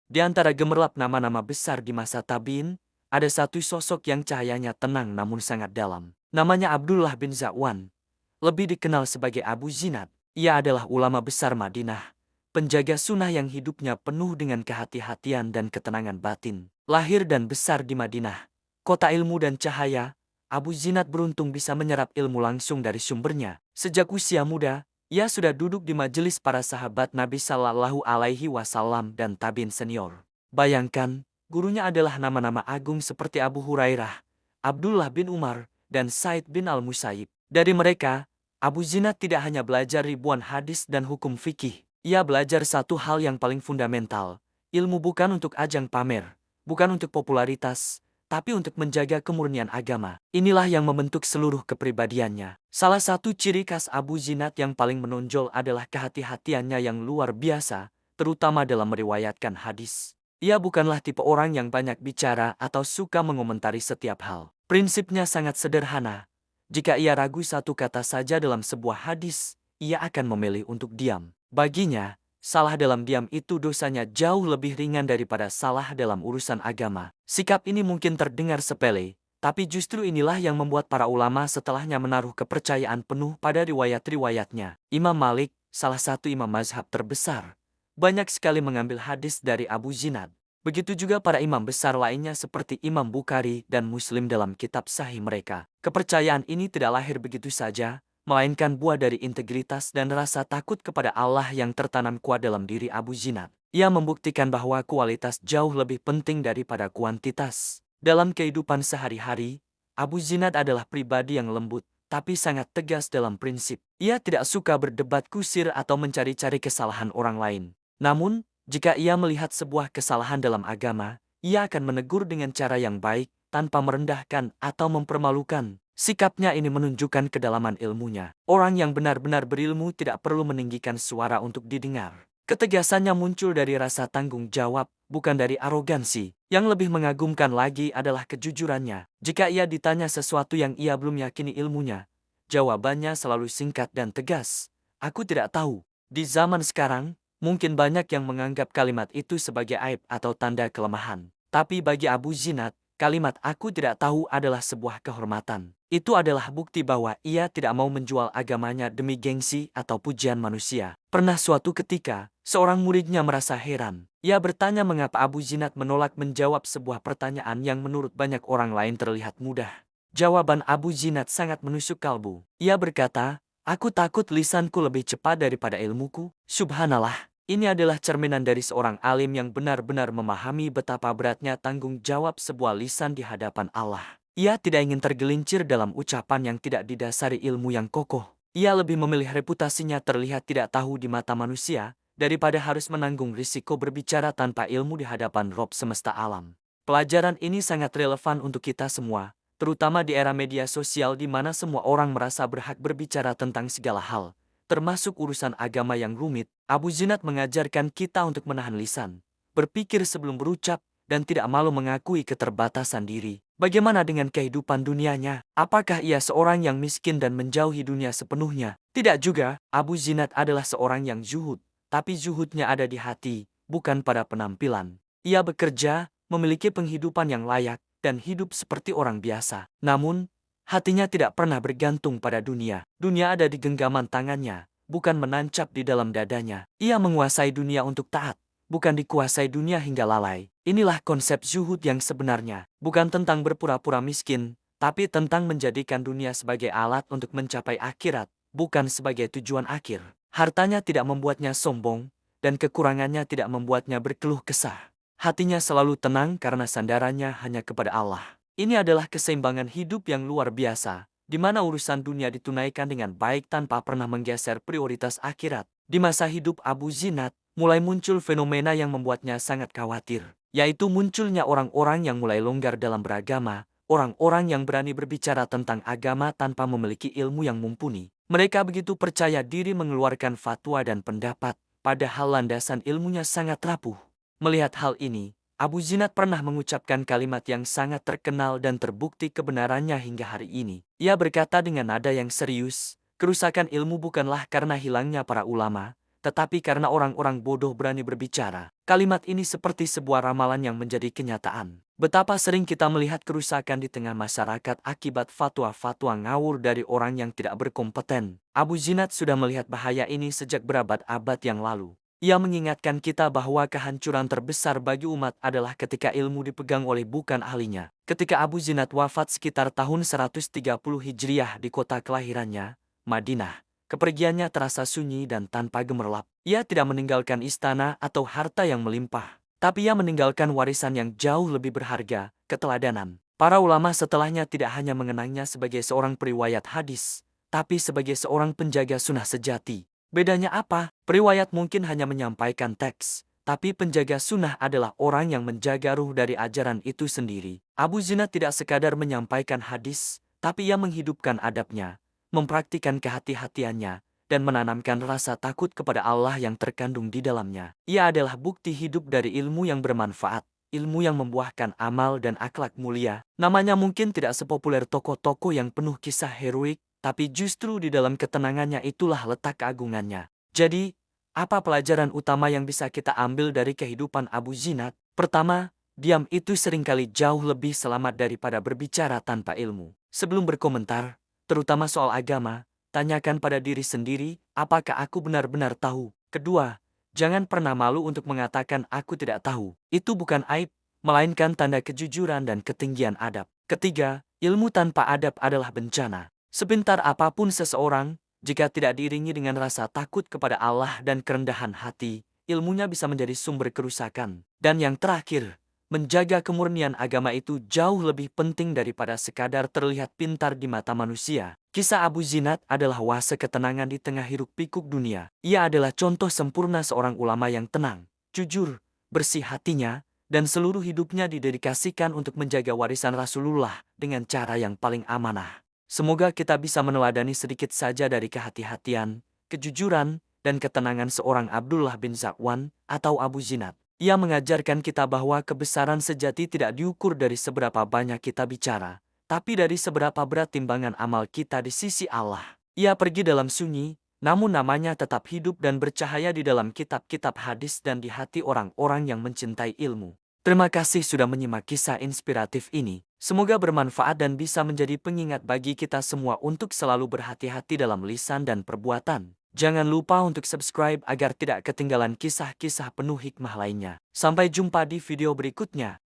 Di antara gemerlap nama-nama besar di masa tabi'in, ada satu sosok yang cahayanya tenang namun sangat dalam. Namanya Abdullah bin Zakwan, lebih dikenal sebagai Abu Zinad. Ia adalah ulama besar Madinah, penjaga sunnah yang hidupnya penuh dengan kehati-hatian dan ketenangan batin. Lahir dan besar di Madinah, kota ilmu dan cahaya, Abu Zinad beruntung bisa menyerap ilmu langsung dari sumbernya. Sejak usia muda, ia sudah duduk di majelis para sahabat Nabi Sallallahu Alaihi Wasallam dan tabi'in senior. Bayangkan, gurunya adalah nama-nama agung seperti Abu Hurairah, Abdullah bin Umar, dan Said bin Al-Musayyib. Dari mereka, Abu Zinad tidak hanya belajar ribuan hadis dan hukum fikih. Ia belajar satu hal yang paling fundamental. Ilmu bukan untuk ajang pamer, bukan untuk popularitas, tapi untuk menjaga kemurnian agama. Inilah yang membentuk seluruh kepribadiannya. Salah satu ciri khas Abu Zinad yang paling menonjol adalah kehati-hatiannya yang luar biasa, terutama dalam meriwayatkan hadis. Ia bukanlah tipe orang yang banyak bicara atau suka mengomentari setiap hal. Prinsipnya sangat sederhana. Jika ia ragu satu kata saja dalam sebuah hadis, ia akan memilih untuk diam. Baginya, salah dalam diam itu dosanya jauh lebih ringan daripada salah dalam urusan agama. Sikap ini mungkin terdengar sepele, tapi justru inilah yang membuat para ulama setelahnya menaruh kepercayaan penuh pada riwayat-riwayatnya. Imam Malik, salah satu imam mazhab terbesar, banyak sekali mengambil hadis dari Abu Zinad. Begitu juga para imam besar lainnya seperti Imam Bukhari dan Muslim dalam kitab sahih mereka. Kepercayaan ini tidak lahir begitu saja, melainkan buah dari integritas dan rasa takut kepada Allah yang tertanam kuat dalam diri Abu Zinad. Ia membuktikan bahwa kualitas jauh lebih penting daripada kuantitas. Dalam kehidupan sehari-hari, Abu Zinad adalah pribadi yang lembut, tapi sangat tegas dalam prinsip. Ia tidak suka berdebat kusir atau mencari-cari kesalahan orang lain. Namun, jika ia melihat sebuah kesalahan dalam agama, ia akan menegur dengan cara yang baik, tanpa merendahkan atau mempermalukan. Sikapnya ini menunjukkan kedalaman ilmunya. Orang yang benar-benar berilmu tidak perlu meninggikan suara untuk didengar. Ketegasannya muncul dari rasa tanggung jawab, bukan dari arogansi. Yang lebih mengagumkan lagi adalah kejujurannya. Jika ia ditanya sesuatu yang ia belum yakini ilmunya, jawabannya selalu singkat dan tegas. Aku tidak tahu. Di zaman sekarang, mungkin banyak yang menganggap kalimat itu sebagai aib atau tanda kelemahan. Tapi bagi Abu Zinad, kalimat "aku tidak tahu" adalah sebuah kehormatan. Itu adalah bukti bahwa ia tidak mau menjual agamanya demi gengsi atau pujian manusia. Pernah suatu ketika, seorang muridnya merasa heran. Ia bertanya mengapa Abu Zinad menolak menjawab sebuah pertanyaan yang menurut banyak orang lain terlihat mudah. Jawaban Abu Zinad sangat menusuk kalbu. Ia berkata, "Aku takut lisanku lebih cepat daripada ilmuku." Subhanallah. Ini adalah cerminan dari seorang alim yang benar-benar memahami betapa beratnya tanggung jawab sebuah lisan di hadapan Allah. Ia tidak ingin tergelincir dalam ucapan yang tidak didasari ilmu yang kokoh. Ia lebih memilih reputasinya terlihat tidak tahu di mata manusia, daripada harus menanggung risiko berbicara tanpa ilmu di hadapan Rob semesta alam. Pelajaran ini sangat relevan untuk kita semua, terutama di era media sosial di mana semua orang merasa berhak berbicara tentang segala hal, termasuk urusan agama yang rumit. Abu Zinad mengajarkan kita untuk menahan lisan, berpikir sebelum berucap, dan tidak malu mengakui keterbatasan diri. Bagaimana dengan kehidupan dunianya? Apakah ia seorang yang miskin dan menjauhi dunia sepenuhnya? Tidak juga. Abu Zinad adalah seorang yang zuhud, tapi zuhudnya ada di hati, bukan pada penampilan. Ia bekerja, memiliki penghidupan yang layak, dan hidup seperti orang biasa. Namun, hatinya tidak pernah bergantung pada dunia. Dunia ada di genggaman tangannya, bukan menancap di dalam dadanya. Ia menguasai dunia untuk taat, bukan dikuasai dunia hingga lalai. Inilah konsep zuhud yang sebenarnya, bukan tentang berpura-pura miskin, tapi tentang menjadikan dunia sebagai alat untuk mencapai akhirat, bukan sebagai tujuan akhir. Hartanya tidak membuatnya sombong, dan kekurangannya tidak membuatnya berkeluh kesah. Hatinya selalu tenang karena sandarannya hanya kepada Allah. Ini adalah keseimbangan hidup yang luar biasa, di mana urusan dunia ditunaikan dengan baik tanpa pernah menggeser prioritas akhirat. Di masa hidup Abu Zinad, mulai muncul fenomena yang membuatnya sangat khawatir, yaitu munculnya orang-orang yang mulai longgar dalam beragama, orang-orang yang berani berbicara tentang agama tanpa memiliki ilmu yang mumpuni. Mereka begitu percaya diri mengeluarkan fatwa dan pendapat, padahal landasan ilmunya sangat rapuh. Melihat hal ini, Abu Zinad pernah mengucapkan kalimat yang sangat terkenal dan terbukti kebenarannya hingga hari ini. Ia berkata dengan nada yang serius, "Kerusakan ilmu bukanlah karena hilangnya para ulama, tetapi karena orang-orang bodoh berani berbicara. Kalimat ini seperti sebuah ramalan yang menjadi kenyataan. Betapa sering kita melihat kerusakan di tengah masyarakat akibat fatwa-fatwa ngawur dari orang yang tidak berkompeten. Abu Zinad sudah melihat bahaya ini sejak berabad-abad yang lalu. Ia mengingatkan kita bahwa kehancuran terbesar bagi umat adalah ketika ilmu dipegang oleh bukan ahlinya. Ketika Abu Zinad wafat sekitar tahun 130 Hijriah di kota kelahirannya, Madinah, kepergiannya terasa sunyi dan tanpa gemerlap. Ia tidak meninggalkan istana atau harta yang melimpah, tapi ia meninggalkan warisan yang jauh lebih berharga, keteladanan. Para ulama setelahnya tidak hanya mengenangnya sebagai seorang periwayat hadis, tapi sebagai seorang penjaga sunnah sejati. Bedanya apa? Periwayat mungkin hanya menyampaikan teks, tapi penjaga sunnah adalah orang yang menjaga ruh dari ajaran itu sendiri. Abu Zinad tidak sekadar menyampaikan hadis, tapi ia menghidupkan adabnya, mempraktikkan kehati-hatiannya, dan menanamkan rasa takut kepada Allah yang terkandung di dalamnya. Ia adalah bukti hidup dari ilmu yang bermanfaat, ilmu yang membuahkan amal dan akhlak mulia. Namanya mungkin tidak sepopuler tokoh-tokoh yang penuh kisah heroik, tapi justru di dalam ketenangannya itulah letak keagungannya. Jadi, apa pelajaran utama yang bisa kita ambil dari kehidupan Abu Zinad? Pertama, diam itu seringkali jauh lebih selamat daripada berbicara tanpa ilmu. Sebelum berkomentar, terutama soal agama, tanyakan pada diri sendiri, apakah aku benar-benar tahu? Kedua, jangan pernah malu untuk mengatakan aku tidak tahu. Itu bukan aib, melainkan tanda kejujuran dan ketinggian adab. Ketiga, ilmu tanpa adab adalah bencana. Sepintar apapun seseorang, jika tidak diiringi dengan rasa takut kepada Allah dan kerendahan hati, ilmunya bisa menjadi sumber kerusakan. Dan yang terakhir, menjaga kemurnian agama itu jauh lebih penting daripada sekadar terlihat pintar di mata manusia. Kisah Abu Zinad adalah oase ketenangan di tengah hiruk-pikuk dunia. Ia adalah contoh sempurna seorang ulama yang tenang, jujur, bersih hatinya, dan seluruh hidupnya didedikasikan untuk menjaga warisan Rasulullah dengan cara yang paling amanah. Semoga kita bisa meneladani sedikit saja dari kehati-hatian, kejujuran, dan ketenangan seorang Abdullah bin Zakwan atau Abu Zinad. Ia mengajarkan kita bahwa kebesaran sejati tidak diukur dari seberapa banyak kita bicara, tapi dari seberapa berat timbangan amal kita di sisi Allah. Ia pergi dalam sunyi, namun namanya tetap hidup dan bercahaya di dalam kitab-kitab hadis dan di hati orang-orang yang mencintai ilmu. Terima kasih sudah menyimak kisah inspiratif ini. Semoga bermanfaat dan bisa menjadi pengingat bagi kita semua untuk selalu berhati-hati dalam lisan dan perbuatan. Jangan lupa untuk subscribe agar tidak ketinggalan kisah-kisah penuh hikmah lainnya. Sampai jumpa di video berikutnya.